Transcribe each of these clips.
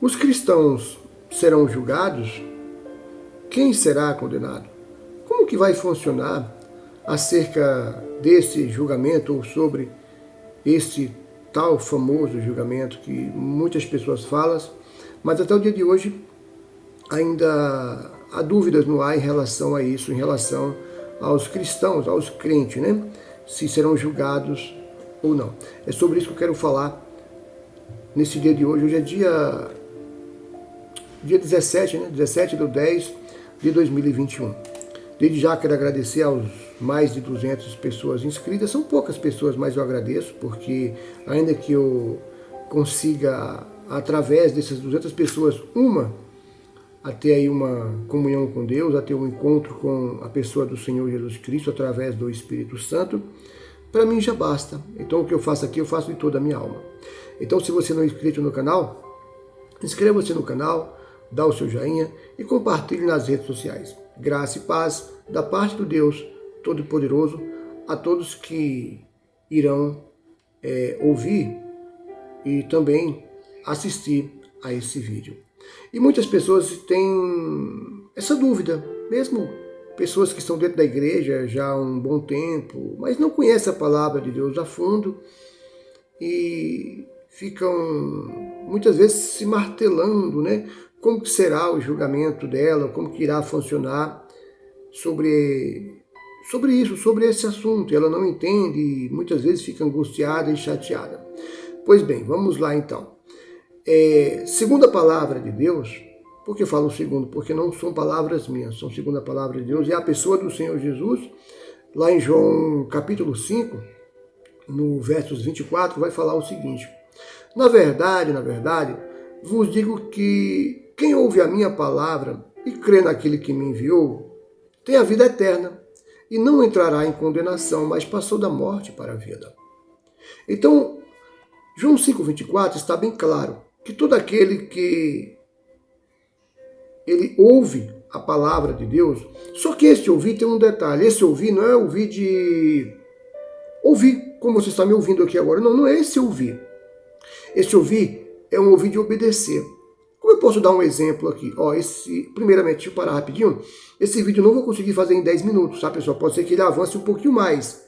Os cristãos serão julgados? Quem será condenado? Como que vai funcionar acerca desse julgamento ou sobre esse tal famoso julgamento que muitas pessoas falam, mas até o dia de hoje ainda há dúvidas no ar em relação a isso, em relação aos cristãos, aos crentes, né? Se serão julgados ou não. É sobre isso que eu quero falar nesse dia de hoje. Hoje é dia 17, né? 17/10 de 2021. Desde já quero agradecer aos mais de 200 pessoas inscritas. São poucas pessoas, mas eu agradeço, porque ainda que eu consiga, através dessas 200 pessoas, até aí uma comunhão com Deus, até um encontro com a pessoa do Senhor Jesus Cristo, através do Espírito Santo, para mim já basta. Então o que eu faço aqui, eu faço de toda a minha alma. Então se você não é inscrito no canal, inscreva-se no canal, dá o seu joinha e compartilhe nas redes sociais. Graça e paz da parte do Deus Todo-Poderoso a todos que irão ouvir e também assistir a esse vídeo. E muitas pessoas têm essa dúvida, mesmo pessoas que estão dentro da igreja já há um bom tempo, mas não conhecem a palavra de Deus a fundo e ficam muitas vezes se martelando, né? Como que será o julgamento dela, como que irá funcionar sobre isso, sobre esse assunto. Ela não entende e muitas vezes fica angustiada e chateada. Pois bem, vamos lá então. Segundo a palavra de Deus, por que eu falo segundo? Porque não são palavras minhas, são segundo a palavra de Deus, e a pessoa do Senhor Jesus, lá em João capítulo 5, no versos 24, vai falar o seguinte: na verdade, vos digo que quem ouve a minha palavra e crê naquele que me enviou, tem a vida eterna e não entrará em condenação, mas passou da morte para a vida. Então, João 5,24 está bem claro que todo aquele que ele ouve a palavra de Deus, só que esse ouvir tem um detalhe, esse ouvir não é ouvir de ouvir, como você está me ouvindo aqui agora, não é esse ouvir. Esse ouvir é um ouvir de obedecer. Como eu posso dar um exemplo aqui? Primeiramente, deixa eu parar rapidinho. Esse vídeo eu não vou conseguir fazer em 10 minutos, tá, pessoal? Pode ser que ele avance um pouquinho mais.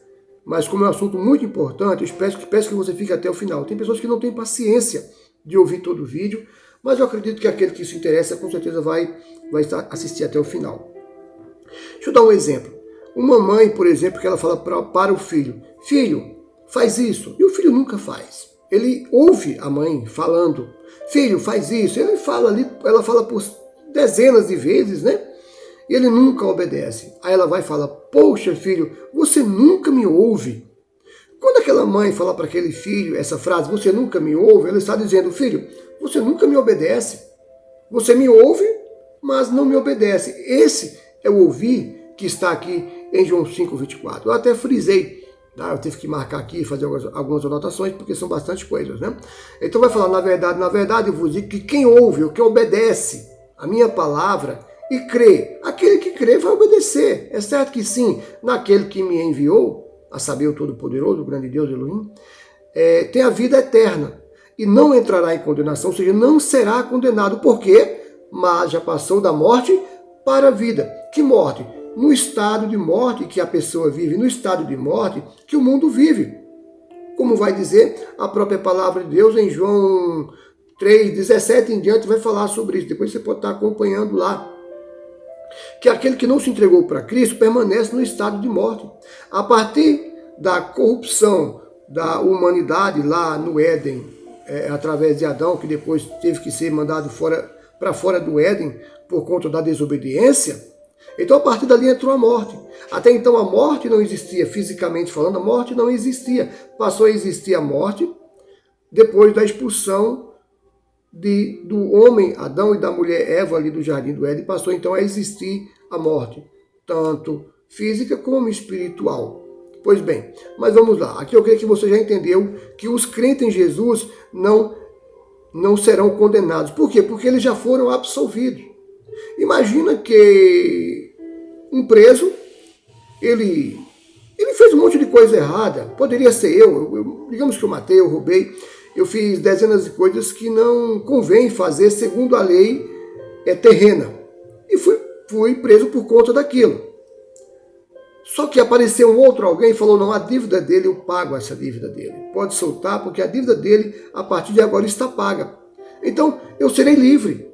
Mas como é um assunto muito importante, eu peço que você fique até o final. Tem pessoas que não têm paciência de ouvir todo o vídeo, mas eu acredito que aquele que se interessa, com certeza vai assistir até o final. Deixa eu dar um exemplo. Uma mãe, por exemplo, que ela fala para o filho: filho, faz isso. E o filho nunca faz. Ele ouve a mãe falando: filho, faz isso. Ele fala ali, ela fala por dezenas de vezes, né? E ele nunca obedece. Aí ela vai e fala: poxa, filho, você nunca me ouve. Quando aquela mãe fala para aquele filho essa frase, você nunca me ouve, ela está dizendo: filho, você nunca me obedece. Você me ouve, mas não me obedece. Esse é o ouvir que está aqui em João 5,24. Eu até frisei. Eu tive que marcar aqui e fazer algumas anotações, porque são bastante coisas, né? Então vai falar: na verdade, eu vos digo que quem ouve, ou quem obedece a minha palavra e crê, aquele que crê vai obedecer. É certo que sim, naquele que me enviou, a saber, o Todo-Poderoso, o grande Deus Elohim, tem a vida eterna e não entrará em condenação, ou seja, não será condenado. Por quê? Mas já passou da morte para a vida. Que morte? No estado de morte que a pessoa vive, no estado de morte que o mundo vive. Como vai dizer a própria palavra de Deus em João 3,17 em diante, vai falar sobre isso. Depois você pode estar acompanhando lá. Que aquele que não se entregou para Cristo permanece no estado de morte. A partir da corrupção da humanidade lá no Éden, através de Adão, que depois teve que ser mandado para fora do Éden por conta da desobediência, então a partir dali entrou a morte. Até então a morte não existia, fisicamente falando, a morte não existia. Passou a existir a morte depois da expulsão do homem Adão e da mulher Eva ali do jardim do Éden. Passou então a existir a morte, tanto física como espiritual. Pois bem, mas vamos lá. Aqui eu creio que você já entendeu que os crentes em Jesus não serão condenados. Por quê? Porque eles já foram absolvidos. Imagina que um preso, ele fez um monte de coisa errada. Poderia ser eu, digamos que eu matei, eu roubei. eu fiz dezenas de coisas que não convém fazer segundo a lei terrena. E fui preso por conta daquilo. Só que apareceu um outro alguém e falou, não, a dívida dele, eu pago essa dívida dele. Pode soltar, porque a dívida dele, a partir de agora, está paga. Então, eu serei livre.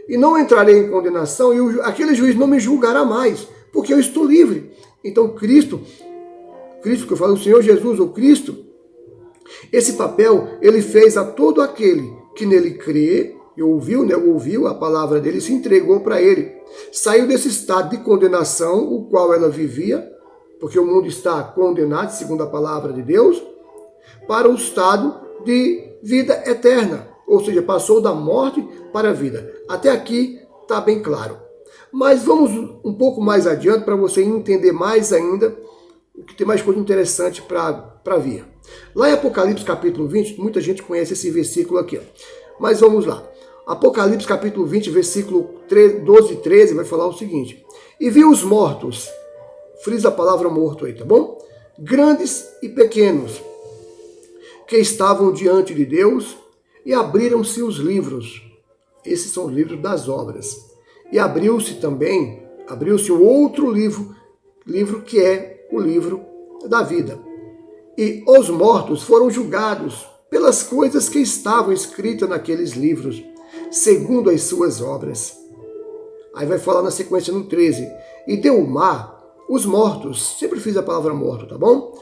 E não entrarei em condenação, e aquele juiz não me julgará mais, porque eu estou livre. Então, Cristo que eu falo, o Senhor Jesus, ou Cristo, esse papel ele fez a todo aquele que nele crê, ouviu a palavra dele, se entregou para ele. Saiu desse estado de condenação, o qual ela vivia, porque o mundo está condenado, segundo a palavra de Deus, para o estado de vida eterna. Ou seja, passou da morte para a vida. Até aqui está bem claro. Mas vamos um pouco mais adiante para você entender mais ainda, que tem mais coisa interessante para vir. Lá em Apocalipse capítulo 20, muita gente conhece esse versículo aqui. Mas vamos lá. Apocalipse capítulo 20, versículo 12 e 13, vai falar o seguinte. E vi os mortos, frisa a palavra morto aí, tá bom? Grandes e pequenos, que estavam diante de Deus, e abriram-se os livros. Esses são os livros das obras. E abriu-se um outro livro que é o livro da vida. E os mortos foram julgados pelas coisas que estavam escritas naqueles livros, segundo as suas obras. Aí vai falar na sequência no 13. E deu o mar, os mortos, sempre fiz a palavra morto, tá bom?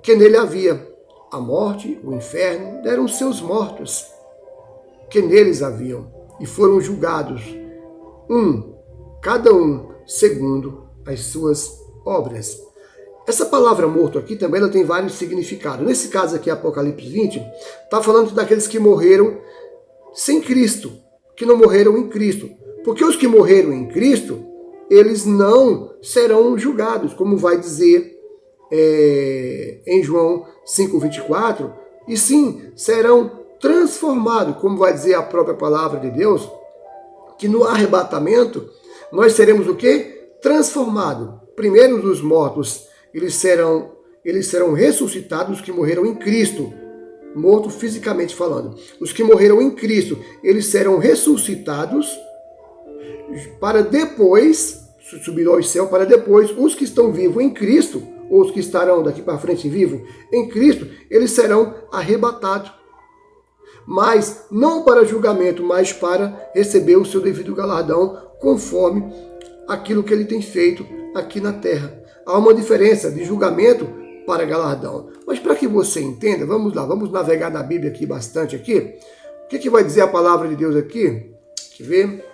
Que nele havia a morte, o inferno, deram seus mortos, que neles haviam, e foram julgados, cada um, segundo as suas obras. Essa palavra morto aqui também ela tem vários significados. Nesse caso aqui, Apocalipse 20, está falando daqueles que morreram sem Cristo, que não morreram em Cristo. Porque os que morreram em Cristo, eles não serão julgados, como vai dizer em João 5,24, e sim serão transformados, como vai dizer a própria palavra de Deus, que no arrebatamento nós seremos o quê? Transformados. Primeiro os mortos, eles serão ressuscitados, os que morreram em Cristo, morto fisicamente falando. Os que morreram em Cristo, eles serão ressuscitados para depois, subir ao céu, para depois os que estão vivos em Cristo, ou os que estarão daqui para frente vivos em Cristo, eles serão arrebatados. Mas não para julgamento, mas para receber o seu devido galardão, conforme aquilo que ele tem feito aqui na terra. Há uma diferença de julgamento para galardão. Mas para que você entenda, vamos lá, vamos navegar na Bíblia aqui bastante aqui. O que vai dizer a palavra de Deus aqui? Deixa eu ver.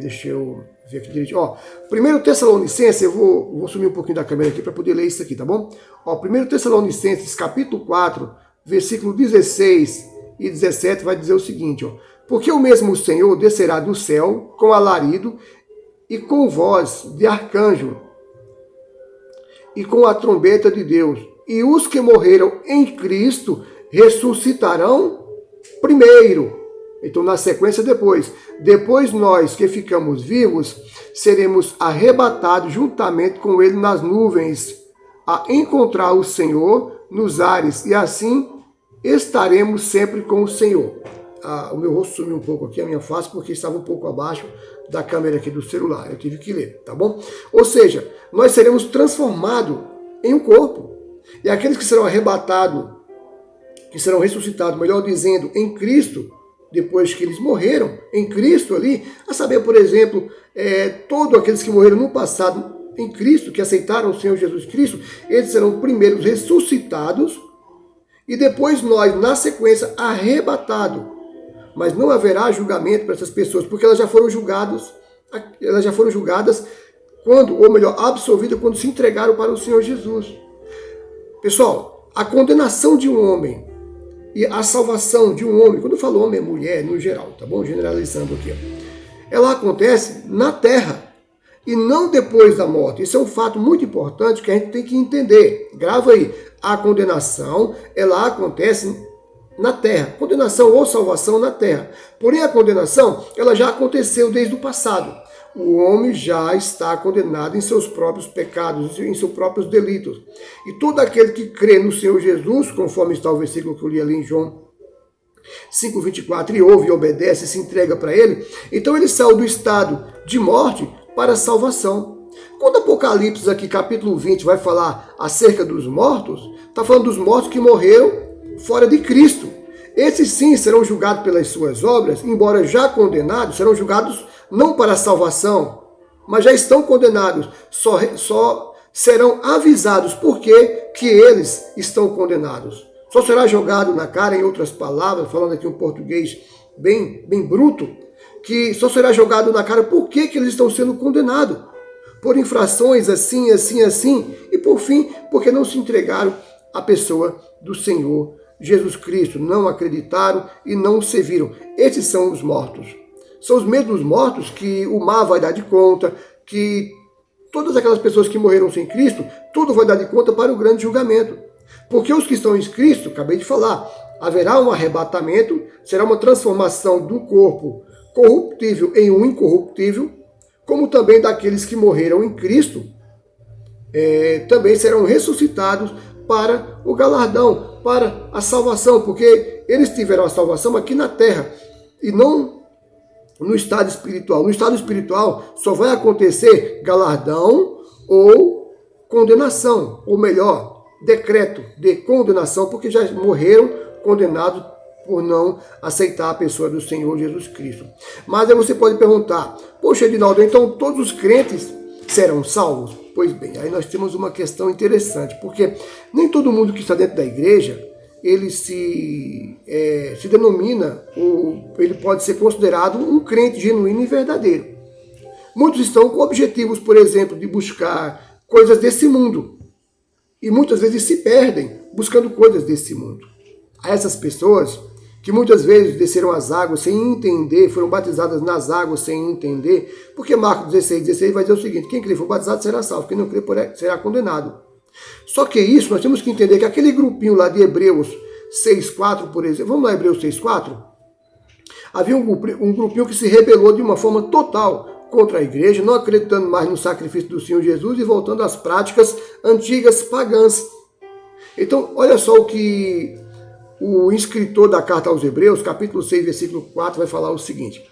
Deixa eu ver aqui direito. 1 Tessalonicenses, eu vou sumir um pouquinho da câmera aqui para poder ler isso aqui, tá bom? 1 Tessalonicenses, capítulo 4, versículo 16 e 17, vai dizer o seguinte, porque o mesmo Senhor descerá do céu com alarido e com voz de arcanjo e com a trombeta de Deus, e os que morreram em Cristo ressuscitarão primeiro. Então, na sequência, depois nós que ficamos vivos, seremos arrebatados juntamente com ele nas nuvens, a encontrar o Senhor nos ares, e assim estaremos sempre com o Senhor. O meu rosto sumiu um pouco aqui, a minha face, porque estava um pouco abaixo da câmera aqui do celular. Eu tive que ler, tá bom? Ou seja, nós seremos transformados em um corpo. E aqueles que serão arrebatados, que serão ressuscitados, melhor dizendo, em Cristo, depois que eles morreram em Cristo ali, a saber, por exemplo, todos aqueles que morreram no passado em Cristo, que aceitaram o Senhor Jesus Cristo, eles serão primeiros ressuscitados e depois nós, na sequência, arrebatados. Mas não haverá julgamento para essas pessoas, porque elas já foram julgadas quando, ou melhor, absolvidas quando se entregaram para o Senhor Jesus. Pessoal, a condenação de um homem e a salvação de um homem, quando eu falo homem é mulher, no geral, tá bom? Generalizando aqui. Ela acontece na terra e não depois da morte. Isso é um fato muito importante que a gente tem que entender. Grava aí. A condenação, ela acontece na terra. Condenação ou salvação na terra. Porém, a condenação, ela já aconteceu desde o passado. o homem já está condenado em seus próprios pecados, em seus próprios delitos. E todo aquele que crê no Senhor Jesus, conforme está o versículo que eu li ali em João 5,24, e ouve e obedece, se entrega para ele, então ele saiu do estado de morte para a salvação. Quando Apocalipse aqui, capítulo 20, vai falar acerca dos mortos, está falando dos mortos que morreram fora de Cristo. Esses sim serão julgados pelas suas obras, embora já condenados, serão julgados não para a salvação, mas já estão condenados, só serão avisados porque que eles estão condenados. Só será jogado na cara, em outras palavras, falando aqui um português bem bruto, que só será jogado na cara por que eles estão sendo condenados. Por infrações assim, e por fim, porque não se entregaram à pessoa do Senhor Jesus Cristo, não acreditaram e não o serviram. Esses são os mortos. São os mesmos mortos que o mar vai dar de conta, que todas aquelas pessoas que morreram sem Cristo, tudo vai dar de conta para o grande julgamento. Porque os que estão em Cristo, acabei de falar, haverá um arrebatamento, será uma transformação do corpo corruptível em um incorruptível, como também daqueles que morreram em Cristo, também serão ressuscitados para o galardão, para a salvação, porque eles tiveram a salvação aqui na terra e não no estado espiritual. No estado espiritual só vai acontecer galardão ou condenação, ou melhor, decreto de condenação, porque já morreram condenados por não aceitar a pessoa do Senhor Jesus Cristo. Mas aí você pode perguntar, poxa, Edinaldo, então todos os crentes serão salvos? Pois bem, aí nós temos uma questão interessante, porque nem todo mundo que está dentro da igreja, ele se denomina, ou ele pode ser considerado um crente genuíno e verdadeiro. Muitos estão com objetivos, por exemplo, de buscar coisas desse mundo, e muitas vezes se perdem buscando coisas desse mundo. A essas pessoas que muitas vezes desceram as águas sem entender, foram batizadas nas águas sem entender, porque Marcos 16 vai dizer o seguinte, quem crê for batizado será salvo, quem não crê será condenado. Só que isso, nós temos que entender que aquele grupinho lá de Hebreus 6,4, por exemplo, vamos lá, Hebreus 6,4, havia um grupinho que se rebelou de uma forma total contra a igreja, não acreditando mais no sacrifício do Senhor Jesus e voltando às práticas antigas pagãs. Então, olha só o que o escritor da carta aos Hebreus, capítulo 6, versículo 4, vai falar o seguinte.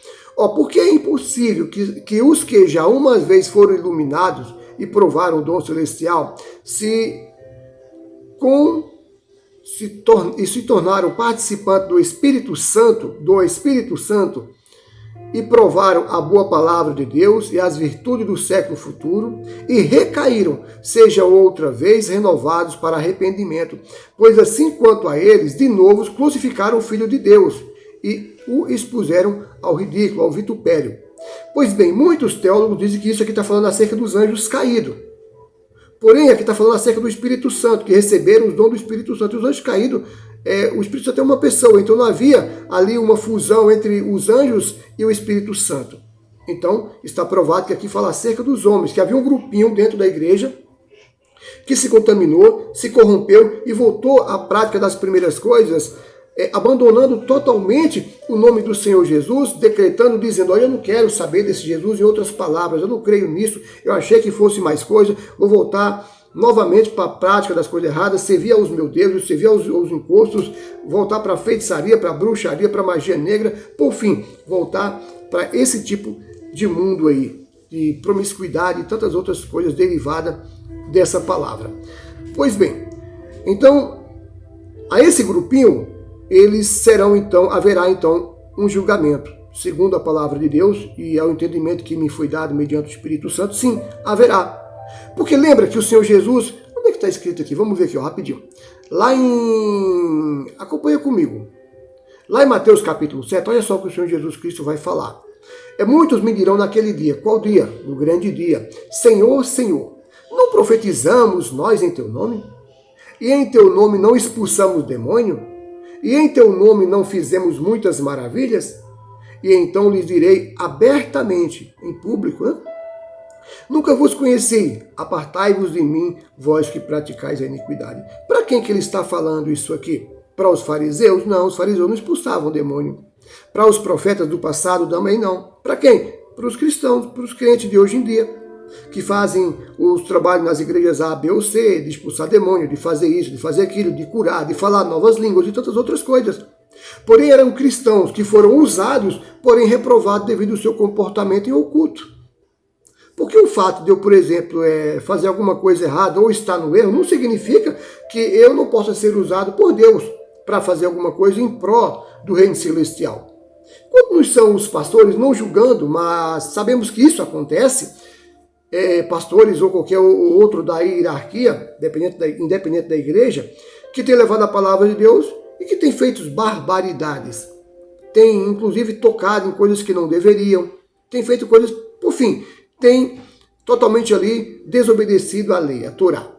Porque é impossível que os que já uma vez foram iluminados e provaram o dom celestial se tornaram participantes do Espírito Santo, e provaram a boa palavra de Deus e as virtudes do século futuro, e recaíram, sejam outra vez renovados para arrependimento, pois assim quanto a eles, de novo crucificaram o Filho de Deus, e o expuseram ao ridículo, ao vitupério. Pois bem, muitos teólogos dizem que isso aqui está falando acerca dos anjos caídos. Porém, aqui está falando acerca do Espírito Santo, que receberam os dons do Espírito Santo. E os anjos caídos, o Espírito Santo é uma pessoa, então não havia ali uma fusão entre os anjos e o Espírito Santo. Então, está provado que aqui fala acerca dos homens, que havia um grupinho dentro da igreja que se contaminou, se corrompeu e voltou à prática das primeiras coisas, abandonando totalmente o nome do Senhor Jesus, decretando, dizendo, olha, eu não quero saber desse Jesus, em outras palavras, eu não creio nisso, eu achei que fosse mais coisa, vou voltar novamente para a prática das coisas erradas, servir aos meus deuses, servir aos encostos, voltar para a feitiçaria, para a bruxaria, para a magia negra, por fim, voltar para esse tipo de mundo aí, de promiscuidade e tantas outras coisas derivadas dessa palavra. Pois bem, então, a esse grupinho, eles serão então, haverá então um julgamento, segundo a palavra de Deus e ao entendimento que me foi dado mediante o Espírito Santo, sim, haverá. Porque lembra que o Senhor Jesus, onde é que está escrito aqui? Vamos ver aqui, ó, rapidinho. Acompanha comigo. Lá em Mateus capítulo 7, olha só o que o Senhor Jesus Cristo vai falar. Muitos me dirão naquele dia, qual dia? No grande dia. Senhor, Senhor, não profetizamos nós em teu nome? E em teu nome não expulsamos demônio? E em teu nome não fizemos muitas maravilhas? E então lhes direi abertamente, em público, né? Nunca vos conheci, apartai-vos de mim, vós que praticais a iniquidade. Para quem que ele está falando isso aqui? Para os fariseus? Não, os fariseus não expulsavam o demônio. Para os profetas do passado também não. Para quem? para os cristãos, para os crentes de hoje em dia, que fazem os trabalhos nas igrejas A, B ou C, de expulsar demônio, de fazer isso, de fazer aquilo, de curar, de falar novas línguas e tantas outras coisas. Porém, eram cristãos que foram usados, porém reprovados devido ao seu comportamento em oculto. Porque o fato de eu, por exemplo, fazer alguma coisa errada ou estar no erro, não significa que eu não possa ser usado por Deus para fazer alguma coisa em pró do reino celestial. Quando nos são os pastores, não julgando, mas sabemos que isso acontece, pastores ou qualquer outro da hierarquia, independente da igreja, que tem levado a palavra de Deus e que tem feito barbaridades. Tem, inclusive, tocado em coisas que não deveriam, tem feito coisas, por fim, tem totalmente ali desobedecido a lei, a Torá.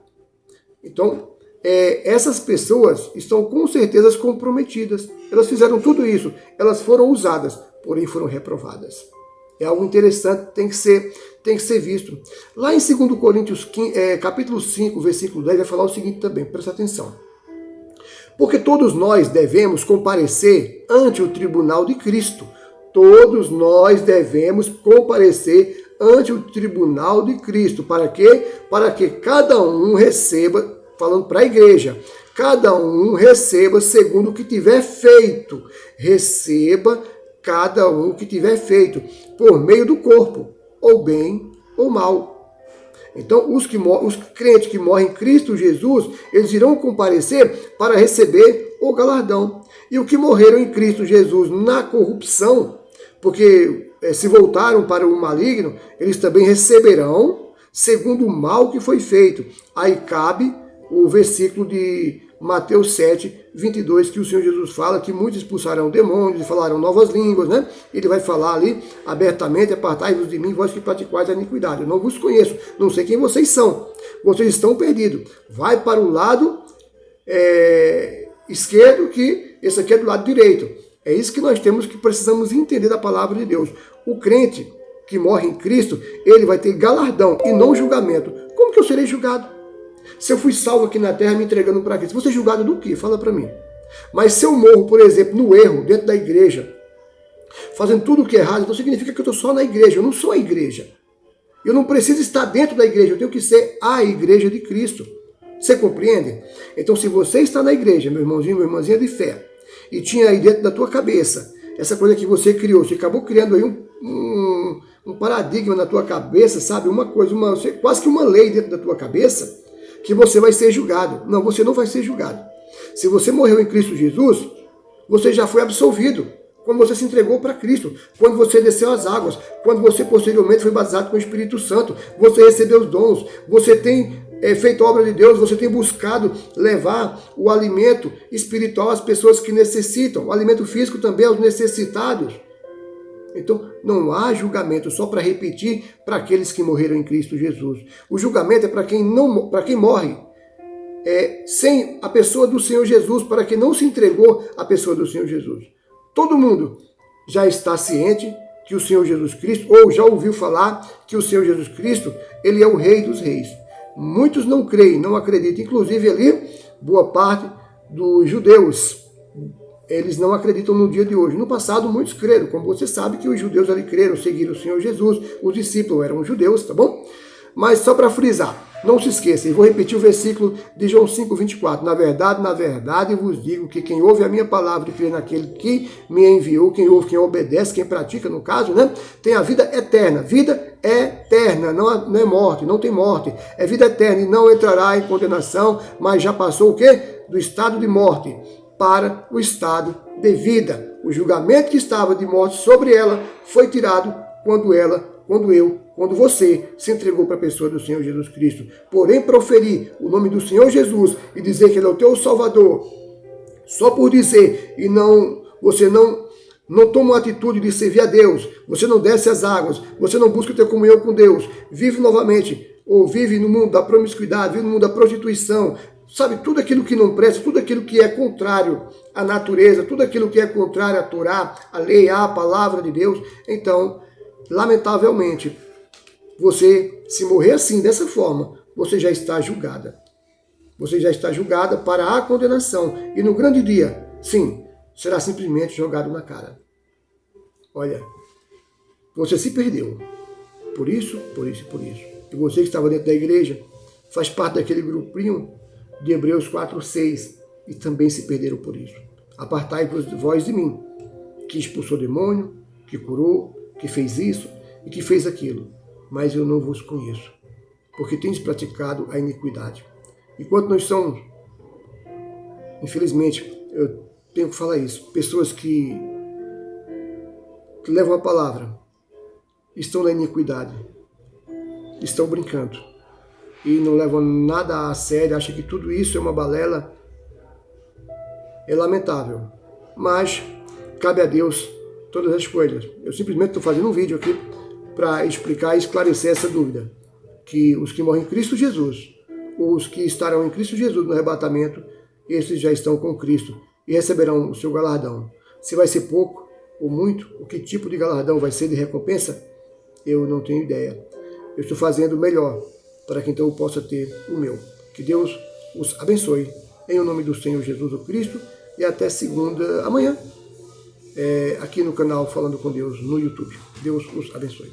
Então, essas pessoas estão com certeza comprometidas. Elas fizeram tudo isso, elas foram usadas, porém foram reprovadas. É algo interessante, tem que ser visto. Lá em 2 Coríntios capítulo 5, versículo 10, vai falar o seguinte também, presta atenção. Porque todos nós devemos comparecer ante o tribunal de Cristo. Todos nós devemos comparecer ante o tribunal de Cristo. Para quê? Para que cada um receba, falando para a igreja, cada um receba segundo o que tiver feito. Receba cada um que tiver feito, por meio do corpo, ou bem ou mal. Então, os crentes que morrem em Cristo Jesus, eles irão comparecer para receber o galardão. E os que morreram em Cristo Jesus na corrupção, porque se voltaram para o maligno, eles também receberão segundo o mal que foi feito. Aí cabe o versículo de Mateus 7, 22, que o Senhor Jesus fala que muitos expulsarão demônios e falarão novas línguas, né? Ele vai falar ali abertamente: apartai-vos de mim, vós que praticais a iniquidade. Eu não vos conheço, não sei quem vocês são. Vocês estão perdidos. Vai para o lado esquerdo, que esse aqui é do lado direito. É isso que nós precisamos entender da palavra de Deus. O crente que morre em Cristo, ele vai ter galardão e não julgamento. Como que eu serei julgado? Se eu fui salvo aqui na terra me entregando para Cristo, vou ser julgado do quê? Fala para mim. Mas se eu morro, por exemplo, no erro, dentro da igreja, fazendo tudo o que é errado, então significa que eu estou só na igreja. Eu não sou a igreja. Eu não preciso estar dentro da igreja, eu tenho que ser a igreja de Cristo. Você compreende? Então, se você está na igreja, meu irmãozinho, minha irmãzinha de fé, e tinha aí dentro da tua cabeça essa coisa que você criou, você acabou criando aí um paradigma na tua cabeça, sabe? Quase que uma lei dentro da tua cabeça, que você vai ser julgado. Não, você não vai ser julgado. Se você morreu em Cristo Jesus, você já foi absolvido. Quando você se entregou para Cristo, quando você desceu as águas, quando você posteriormente foi batizado com o Espírito Santo, você recebeu os dons, você tem feito a obra de Deus, você tem buscado levar o alimento espiritual às pessoas que necessitam, o alimento físico também aos necessitados. Então, não há julgamento, só para repetir, para aqueles que morreram em Cristo Jesus. O julgamento é para quem morre sem a pessoa do Senhor Jesus, para quem não se entregou à pessoa do Senhor Jesus. Todo mundo já está ciente que o Senhor Jesus Cristo, ou já ouviu falar que o Senhor Jesus Cristo, ele é o Rei dos Reis. Muitos não creem, não acreditam. Inclusive ali, boa parte dos judeus, eles não acreditam no dia de hoje. No passado, muitos creram. Como você sabe que os judeus ali creram, seguiram o Senhor Jesus. Os discípulos eram judeus, tá bom? Mas só para frisar, não se esqueça, e vou repetir o versículo de João 5, 24. Na verdade, vos digo que quem ouve a minha palavra e crê naquele que me enviou, quem ouve, quem obedece, quem pratica, no caso, né, tem a vida eterna. Vida eterna, não é morte, não tem morte. É vida eterna e não entrará em condenação, mas já passou o quê? Do estado de morte para o estado de vida. O julgamento que estava de morte sobre ela foi tirado quando você se entregou para a pessoa do Senhor Jesus Cristo. Porém, proferir o nome do Senhor Jesus e dizer que Ele é o teu Salvador, só por dizer, e você não toma uma atitude de servir a Deus, você não desce as águas, você não busca ter comunhão com Deus, vive novamente, ou vive no mundo da promiscuidade, vive no mundo da prostituição, sabe, tudo aquilo que não presta, tudo aquilo que é contrário à natureza, tudo aquilo que é contrário à Torá, à lei, à palavra de Deus, então, lamentavelmente, você, se morrer assim, dessa forma, você já está julgada. Você já está julgada para a condenação. E no grande dia, sim, será simplesmente jogado na cara. Olha, você se perdeu. Por isso, por isso e por isso. E você que estava dentro da igreja, faz parte daquele grupinho de Hebreus 4:6 e também se perderam por isso. Apartai-vos vós de mim, que expulsou demônio, que curou, que fez isso e que fez aquilo. Mas eu não vos conheço, porque tens praticado a iniquidade. Enquanto nós somos, infelizmente, eu tenho que falar isso, pessoas que levam a palavra, estão na iniquidade, estão brincando e não levam nada a sério, acham que tudo isso é uma balela, é lamentável. Mas cabe a Deus todas as coisas. Eu simplesmente estou fazendo um vídeo aqui para explicar e esclarecer essa dúvida, que os que morrem em Cristo Jesus, os que estarão em Cristo Jesus no arrebatamento, esses já estão com Cristo e receberão o seu galardão. Se vai ser pouco ou muito, o que tipo de galardão vai ser de recompensa, eu não tenho ideia. Eu estou fazendo o melhor para que então eu possa ter o meu. Que Deus os abençoe. Em o nome do Senhor Jesus Cristo. E até amanhã, aqui no canal Falando com Deus no YouTube. Deus os abençoe.